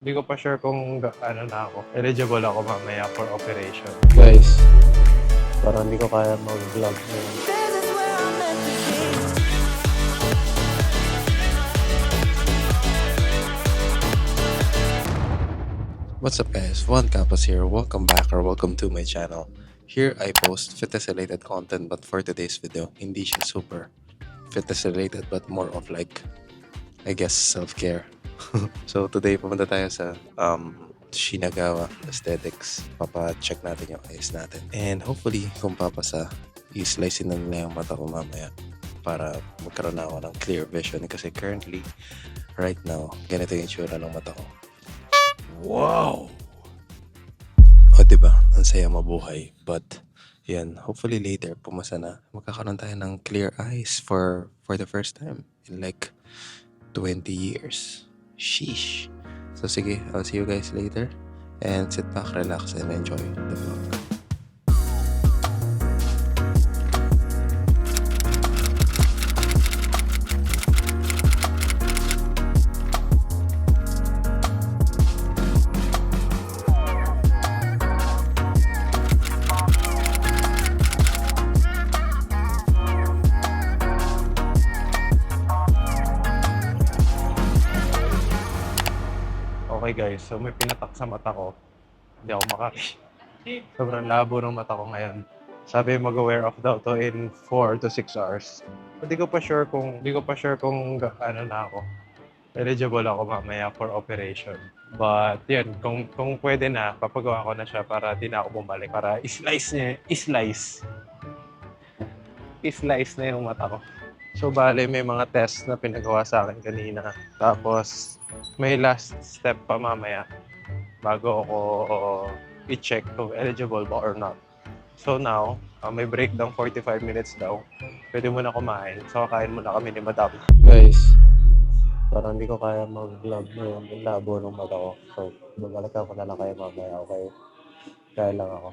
Hindi ko pa sure kung ano na ako. Eligible ako mamaya for operation. Guys, parang hindi ko kaya mag-vlog ngayon. What's up guys, Juan Campos here. Welcome back or welcome to my channel. Here I post fitness related content, but for today's video, hindi siya super fitness related but more of like, I guess, self-care. So today pumunta tayo sa Shinagawa Aesthetics. Papa-check natin yung eyes natin. And hopefully, kung papasa, i-slice na nila yung mata ko mamaya para magkaroon na ako ng clear vision. Kasi currently, right now, ganito yung itsura ng mata ko. Wow! O diba, ang saya mabuhay. But, yan, hopefully later, pumasa na, magkakaroon tayo ng clear eyes for the first time in like 20 years. Sheesh! So sige, I'll see you guys later. And sit back, relax, and enjoy the vlog. Okay guys, so may pinatak sa mata ko. Hindi ako makaki. Sobrang labo ng mata ko ngayon. Sabi mag-wear off daw to in 4 to 6 hours. Hindi ko pa sure kung ano na ako. Eligible ako mamaya for operation. But yun, kung pwede na, papagawa ko na siya para di na ako bumalik. Para i-slice na yung mata ko. So bale, may mga test na pinagawa sa akin kanina. Tapos may last step pa mamaya bago ako i-check kung eligible ba or not. So now, may break ng 45 minutes daw. Pwede mo na kumain. So kakain muna kami ni Madam. Guys, parang hindi ko kaya mag-vlog ngayon. Yung labo ng mata ko. So, babalik ako na lang kayo mamaya. Okay? Kaya lang ako.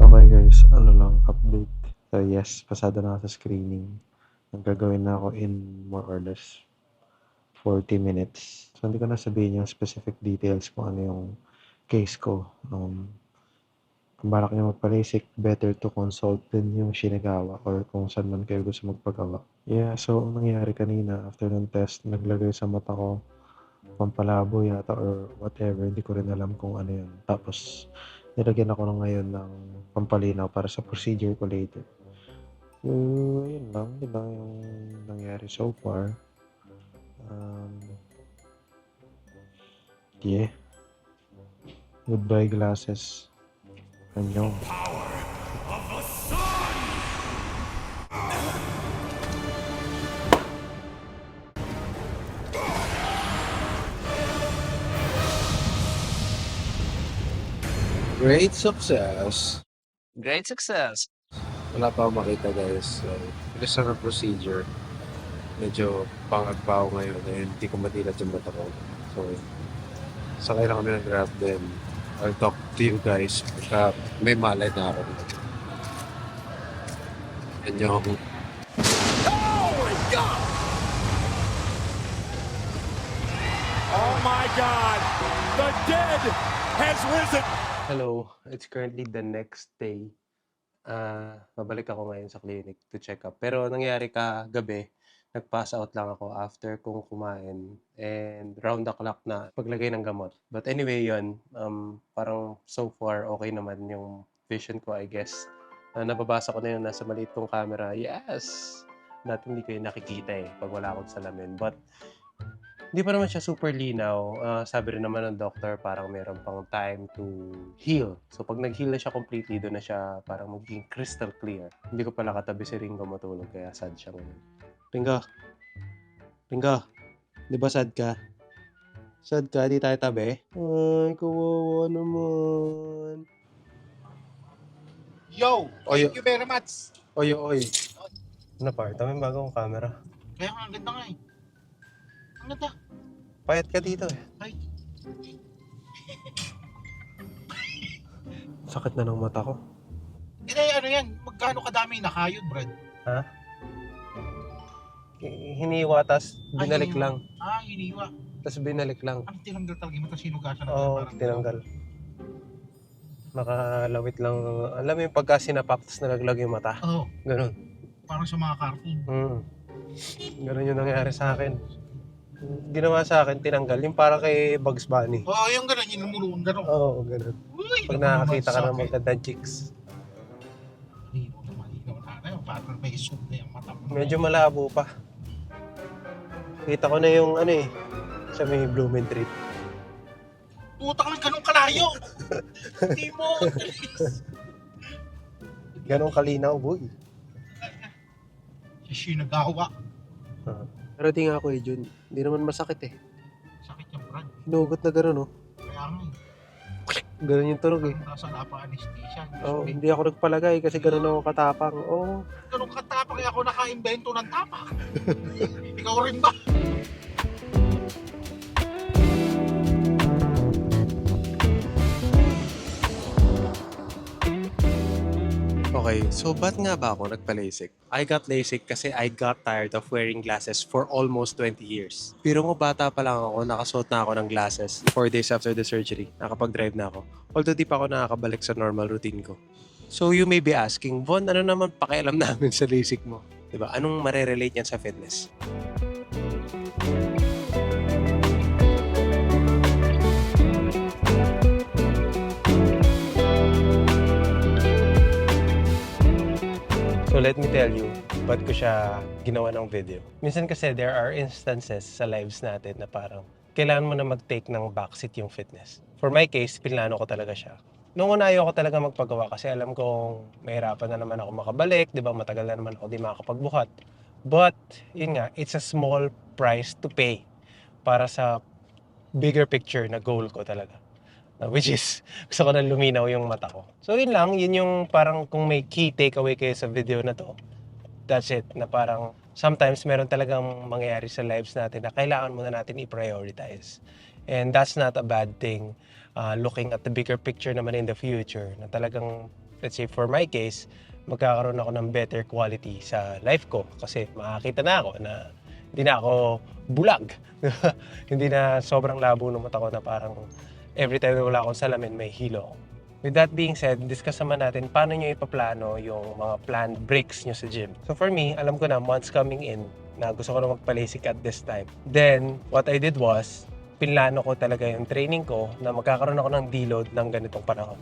Okay guys, ano lang, update. So yes, pasado na ako sa screening. Ang gagawin na ako in more or less 40 minutes. So hindi ko na sabihin yung specific details kung ano yung case ko. Kung balak niyo magpa-LASIK, better to consult din yung Shinagawa or kung saan man kayo gusto magpagawa. Yeah, so ang nangyari kanina after ng test, naglagay sa mata ko pampalabo yata or whatever, hindi ko rin alam kung ano yun. Tapos nilagyan ako ng ngayon ng pampalinaw para sa procedure ko later. So, yun lang yung nangyari so far. Yeah. Goodbye glasses. Annyeong. Great success. Great success. Wala pa akong makita guys. So, bilis na ng procedure. Medyo pangag pa ako ngayon and hindi ko matilat yung mata ko. So, sakay na kami ng Grab then I'll talk to you guys pagka may malay na ako. Annyeong. Oh my God! The dead has risen! Hello, it's currently the next day. Babalik ako ngayon sa clinic to check up. Pero nangyari kagabi, nag-pass out lang ako after kong kumain and round the clock na paglagay ng gamot. But anyway yun, parang so far okay naman yung vision ko I guess. Nababasa ko na yung nasa maliit kong camera. Yes! Dati hindi ko yung nakikita pag wala akong salamin. But hindi pa naman siya super linaw. Sabi rin naman ng doctor, parang meron pang time to heal. So pag nag-heal na siya completely, doon na siya parang magiging crystal clear. Hindi ko pala katabi si Ringo matulog, kaya sad siya ngayon. Ringo, di ba sad ka? Sad ka? Di tayo tabi? Ay, kawawa naman. Yo! Oy, Thank you very much! oy. Ano pa? Ito may bagong camera. Kaya nga, ang ganda nga eh. Ang ganda. Payat ka dito Ay. Sakit na ng mata ko. Hindi, ano yan? Magkano kadami nakayod, Brad? Hiniwa, tas binalik Ay, lang. Hiniwa. tapos binalik lang. Ang tinanggal talaga yung mata, sinugasan na Oo, parang tinanggal. Nakalawit lang. Alam mo yung pagka sinapak, tapos nalaglag yung mata. Oo, Ganun. parang sa mga cartoon. Ganun yung nangyari sa akin. Ginawa sa akin, tinanggal. Yung para kay Bugs Bunny. Oo, yung gano'n, yung lumulungan gano'n. Oo, ganun. Uy, Pag naku nakakita ka naman ng sa magandang chicks. akin. Malinaw na tayo, parang may zoom na yung mata mo. Medyo malabo pa. Kita ko na yung ano eh, sa may Blumentritt. Putang lang, gano'ng kalayo! Hindi mo, alis. Ganong kalinaw, boy. Siya nagawa. Pero di nga ako eh, Jun. Hindi naman masakit eh. Sakit yung brad. Hinugot na gano'n oh. Kaya nga Ganun yung tunog eh. nasa napa-anesthesia. Oh, hindi ako nagpalagay kasi ganun ako katapang. Oh, Ganun katapang, ako naka-invento ng tapak. Ikaw rin ba? okay. So, ba't nga ba ako nagpa-LASIK? I got LASIK kasi I got tired of wearing glasses for almost 20 years. Pero mo bata pa lang ako, nakasuot na ako ng glasses 4 days after the surgery. Nakapag-drive na ako. Although di pa ako nakakabalik sa normal routine ko. So, you may be asking, Von, ano naman pakialam namin sa LASIK mo? Diba? Anong marerelate yan sa fitness? So let me tell you, ba't ko siya ginawa ng video. Minsan kasi there are instances sa lives natin na parang kailangan mo na mag-take ng backseat yung fitness. For my case, pinlano ko talaga siya. Noong una ayoko talaga magpagawa kasi alam kong mahirapan na naman ako makabalik, di ba? Matagal na naman ako di makakapagbuhat. But, yun nga, it's a small price to pay para sa bigger picture na goal ko talaga. Which is, gusto ko na luminaw yung mata ko. So yun lang, yun yung parang kung may key takeaway kayo sa video na to, that's it. Na parang sometimes meron talagang mangyayari sa lives natin na kailangan muna natin i-prioritize. And that's not a bad thing. Looking at the bigger picture naman in the future, na talagang, let's say for my case, magkakaroon ako ng better quality sa life ko. Kasi makakita na ako na hindi na ako bulag. Hindi na sobrang labo ng mata ko na parang every time na wala akong salamin, may hilo. With that being said, discuss naman natin paano nyo ipaplano yung mga planned breaks nyo sa gym. So for me, alam ko na months coming in na gusto ko na magpa-LASIK at this time. Then, what I did was, pinlano ko talaga yung training ko na magkakaroon ako ng deload ng ganitong panahon.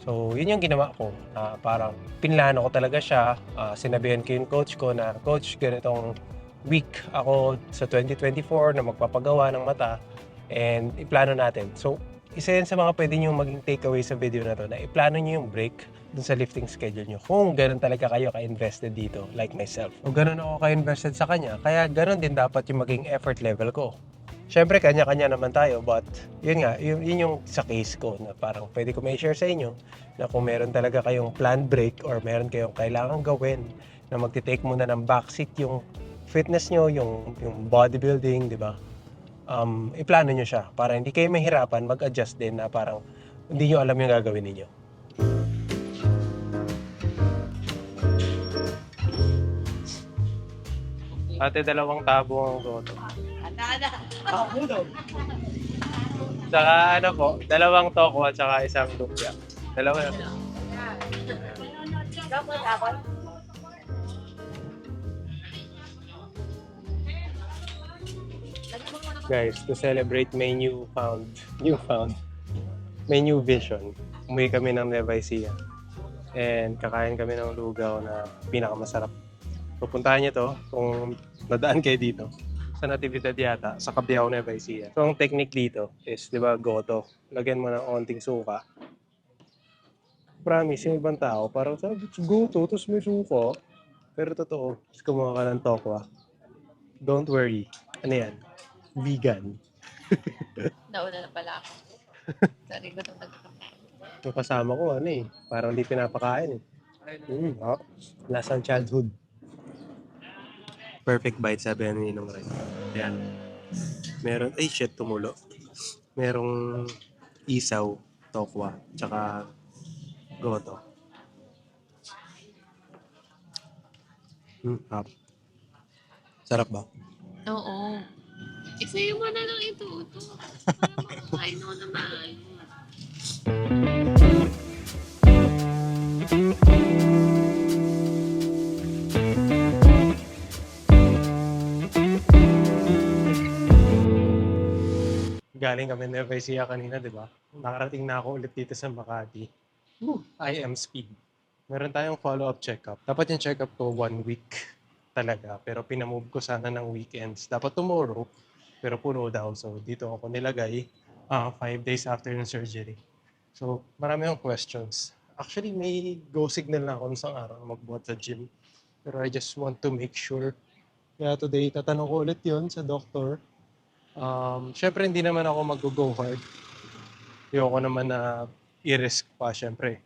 So, yun yung ginawa ko. Parang pinlano ko talaga siya. Sinabihan ko yung coach ko na, Coach, ganitong week ako sa 2024 na magpapagawa ng mata and iplano natin. So, isa yan sa mga pwede nyo maging takeaway sa video na to na iplano nyo yung break dun sa lifting schedule nyo. Kung ganun talaga kayo ka-invested dito, like myself. O ganun ako ka-invested sa kanya, kaya ganun din dapat yung maging effort level ko. Siyempre, kanya-kanya naman tayo, but yun nga, yun yung sa case ko na parang pwede ko may share sa inyo na kung meron talaga kayong planned break or meron kayong kailangan gawin na magti-take muna ng backseat yung fitness nyo, yung bodybuilding, di ba? Iplano nyo siya para hindi kayo mahirapan mag-adjust din na parang hindi nyo alam yung gagawin ninyo. Ate, dalawang tabo ang goto. Saka ano po, dalawang toko at saka isang lumpia. Dalawa na. Guys, to celebrate my new vision, umuwi kami ng Nueva Ecija and kakain kami ng lugaw na pinakamasarap. Pupuntahan niyo to kung nadaan kayo dito sa Natividad yata, sa Cabiao, Nueva Ecija. So, ang technique dito is, di ba, goto. Lagyan mo ng onting suka. Promise, yung ibang tao, parang sabi, goto, tapos may suka. Pero totoo, kumuha ka ng tokwa. Don't worry. Ano yan? Vegan. Nauna na pala ako. Sorry ko itong nagkakain. Yung kasama ko, ano eh, parang di pinapakain eh. Lasang childhood. Perfect bite, sabi ni Ninong Ray. Ayan. Meron, ay shit, tumulo. Merong isaw, tokwa, tsaka goto. Sarap ba? Oo. Isayo mo na lang ito. Para makakain ako na maayos. Galing kami ng FICA kanina, di ba? Nakarating na ako ulit dito sa Makati. I am speed. Meron tayong follow-up check-up. Dapat yung check-up ko 1 week talaga. Pero pinamove ko sana ng weekends. Dapat tomorrow, pero puno daw. So dito ako nilagay 5 days after ng surgery. So marami akong questions. Actually, may go signal na ako nung isang araw na magbuhat sa gym. Pero I just want to make sure. Kaya today, tatanong ko ulit yun sa doctor. Syempre hindi naman ako mag-go hard. Ayoko naman na i-risk pa, syempre.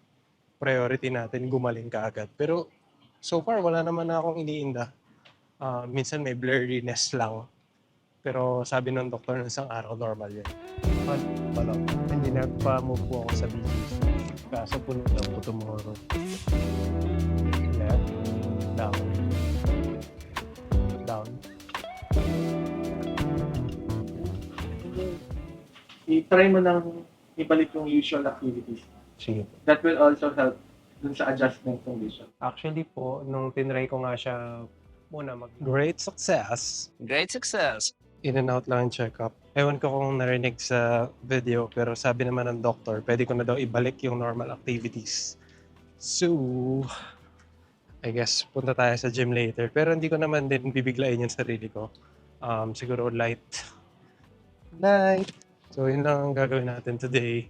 Priority natin, gumaling ka agad. Pero so far, wala naman na akong iniinda. Minsan may blurriness lang. Pero sabi ng doktor ng isang araw, normal yan. Wala. Hindi nagpa-move po ako sa BGC. Kaso puno lang po tomorrow. Left. Down. Down. I-try mo nang ibalik yung usual activities. Sige. That will also help dun sa adjustment condition. Actually po, nung tinry ko nga siya muna Great success! Great success. In and out lang yung check-up. Ewan ko kung narinig sa video, pero sabi naman ng doktor, pwede ko na daw ibalik yung normal activities. So, I guess punta tayo sa gym later. Pero hindi ko naman din bibiglayin yung sarili ko. Siguro light. So, yun lang ang gagawin natin today.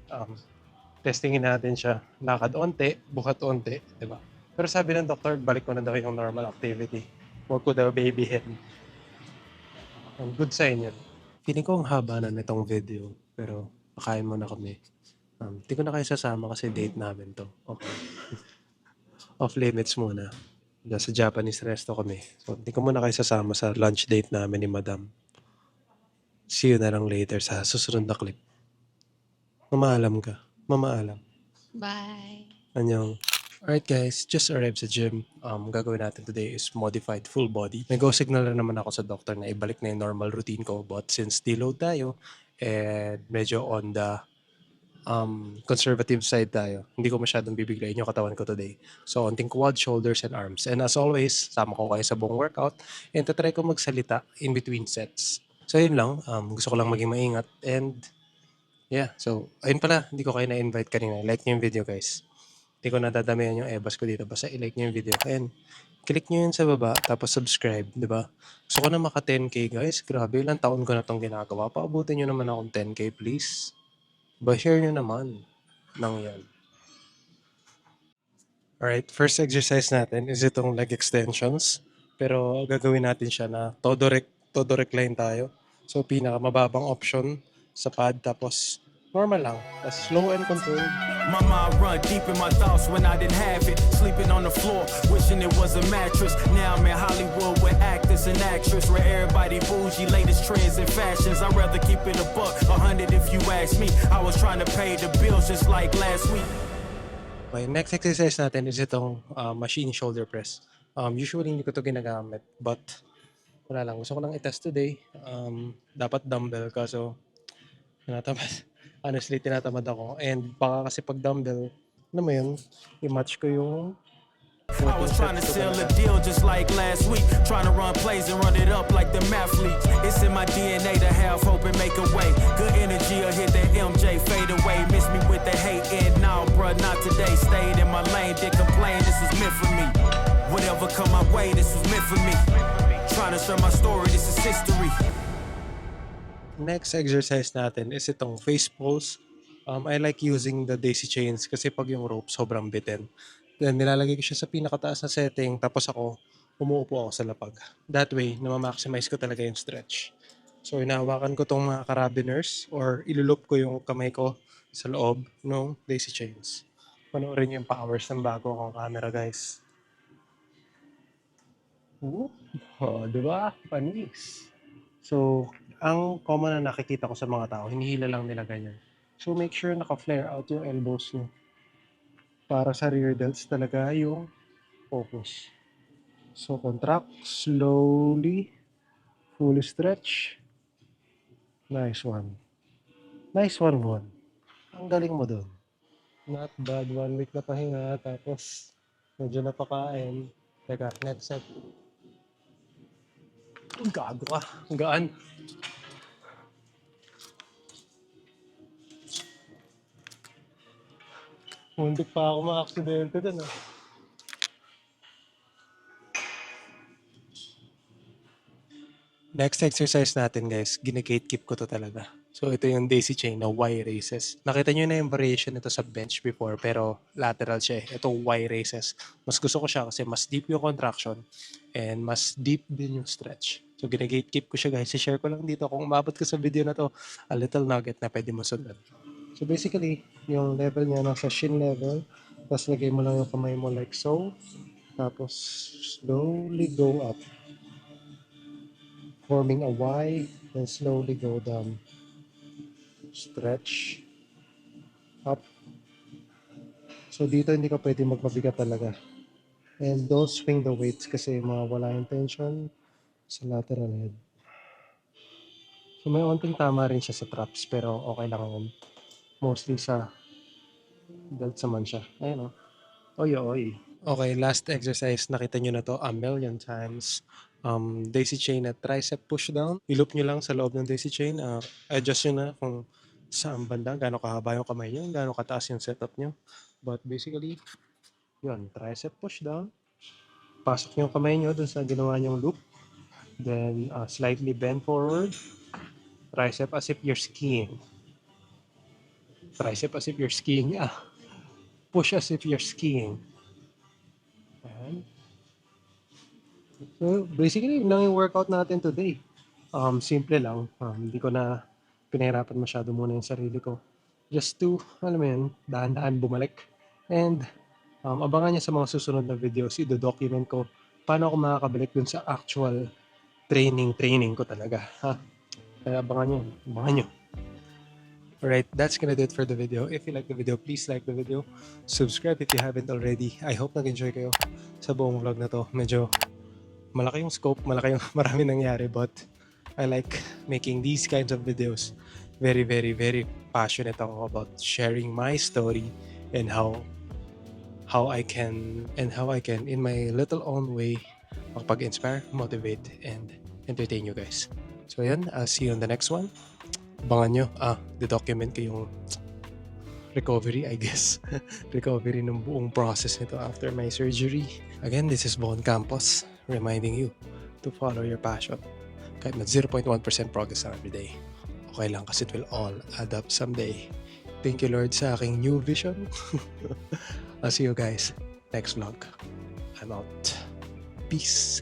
Testingin natin siya. Lakad onte, buhat onte, di ba? Pero sabi ng doktor, balik ko na daw yung normal activity. Huwag ko daw babyhin. Good sign yun. Feeling ko ang haba na nitong video, pero pakain mo na kami. Hindi ko na kayo sasama kasi date namin to. Okay. Off limits muna. Nasa Japanese resto kami. So, hindi ko muna kayo sasama sa lunch date namin ni Madam. See you na lang later sa susunod na clip. Mamaalam ka. Mamaalam. Bye. Anyong. Alright guys, just arrived sa gym. Gagawin natin today is modified full body. May go signal na naman ako sa doctor na ibalik na yung normal routine ko. But since deload tayo, and medyo on the conservative side tayo, hindi ko masyadong bibiglayin yung katawan ko today. So, onting quad, shoulders, and arms. And as always, sama ko kayo sa buong workout. And tatry ko magsalita in between sets. So, yun lang. Gusto ko lang maging maingat. And, yeah. So, ayun pala. Hindi ko kayo na-invite kanina. Like nyo yung video, guys. Hindi ko nadadamihan yung ebas ko dito. Basta i-like nyo yung video. And, click nyo yun sa baba. Tapos subscribe. Diba? Gusto ko na maka 10K, guys. Grabe. Ilang taon ko na itong ginagawa. Paabutin nyo naman akong 10K, please. Share nyo naman. Nang yan. Alright. First exercise natin is itong leg extensions. Pero gagawin natin siya na todo recline tayo. So, pinakamababang option sa pad. Tapos, normal lang. Tapos, slow and controlled. My mind run deep in my thoughts when I didn't have it. Sleeping on the floor, wishing it was a mattress. Now I'm in Hollywood with actors and actress. Where everybody bougie, latest trends and fashions. I'd rather keep it a buck, 100 if you ask me. I was trying to pay the bills just like last week. Okay, next exercise natin is itong machine shoulder press. Usually, hindi ko ito ginagamit. But, wala lang. Gusto ko lang i-test today. Dapat dumbbell ka. So, tinatamad. Honestly, tinatamad ako. And baka kasi pag dumbbell, ano mo yun, i-match ko yung I was trying to sell a deal just like last week. Trying to run plays and run it up like the mathletes. It's in my DNA to have hope and make a way. Good energy will hit that MJ fade away. Miss me with the hate and now, bruh, not today. Stayed in my lane, didn't complain. This was meant for me. Whatever come my way, this was meant for me. Trying to share my story, this is history. Next exercise natin is itong face pulse. I like using the daisy chains kasi pag yung rope sobrang bitin. Then nilalagay ko siya sa pinakataas na setting tapos ako umuupo ako sa lapag. That way, na-maximize ko talaga yung stretch. So inahawakan ko tong mga carabiners or ilulup ko yung kamay ko sa loob ng daisy chains. Panoorin niyo yung powers ng bago kong camera, guys. Oh, di ba? Panis. So, ang common na nakikita ko sa mga tao, hinihila lang nila ganyan. So, make sure naka-flare out yung elbows nyo. Para sa rear delts talaga yung focus. So, contract slowly, full stretch, Nice one. Nice one, Von. Ang galing mo dun. Not bad. 1 week na pahinga. Tapos, medyo napakain. Teka, next set. Gago ka. Ang gaan. Muntik pa ako ma-aksidente dun ah. Next exercise natin guys, gine-gatekeep ko to talaga. So ito yung daisy chain na Y raises. Nakita nyo na yung variation nito sa bench before pero lateral siya eh. Ito Y raises. Mas gusto ko siya kasi mas deep yung contraction and mas deep din yung stretch. So gine-gatekeep ko siya guys. I-share ko lang dito kung umabot ka sa video na to, a little nugget na pwede mo sundan. So basically, yung level niya nasa shin level. Tapos lagay mo lang yung kamay mo like so. Tapos slowly go up. Forming a Y, then slowly go down. Stretch. Up. So dito hindi ka pwede magmabigat talaga. And don't swing the weights kasi mawala yung tension sa lateral head. So may onting tama rin siya sa traps pero okay lang yun. Mostly sa delts naman siya. Ayun o. Oy, oy. Okay, last exercise. Nakita nyo na to a million times. Daisy chain at tricep push down. I-loop nyo lang sa loob ng daisy chain. Adjust nyo na kung saan banda, gaano kahaba yung kamay nyo, gaano kataas yung setup nyo. But basically, yun, tricep push down. Pasok yung kamay nyo dun sa ginawa nyong loop. Then, slightly bend forward. Tricep as if you're skiing. Tricep as if you're skiing. Push as if you're skiing. Ayan. So, basically, yun lang yung workout natin today. Simple lang. Hindi ko na pinahirapan masyado muna yung sarili ko. Just to, alam mo yun, dahan-dahan bumalik. And, abangan niya sa mga susunod na videos. I-document ko paano ako makakabalik dun sa actual training ko talaga. Kaya abangan nyo. Abangan nyo. Alright, that's gonna do it for the video. If you like the video, please like the video. Subscribe if you haven't already. I hope nag-enjoy kayo sa buong vlog na to. Medyo malaki yung scope, marami nangyari, but I like making these kinds of videos. Very, very, very passionate ako about sharing my story and how I can in my little own way makapag-inspire, motivate, and entertain you guys. So yan, I'll see you on the next one. Abangan nyo, document ko yung recovery, I guess. Recovery ng buong process nito after my surgery. Again, this is Von Campos, reminding you to follow your passion. Kahit na 0.1% progress na every day. Okay lang kasi it will all add up someday. Thank you Lord sa aking new vision. I'll see you guys next vlog. I'm out. Peace.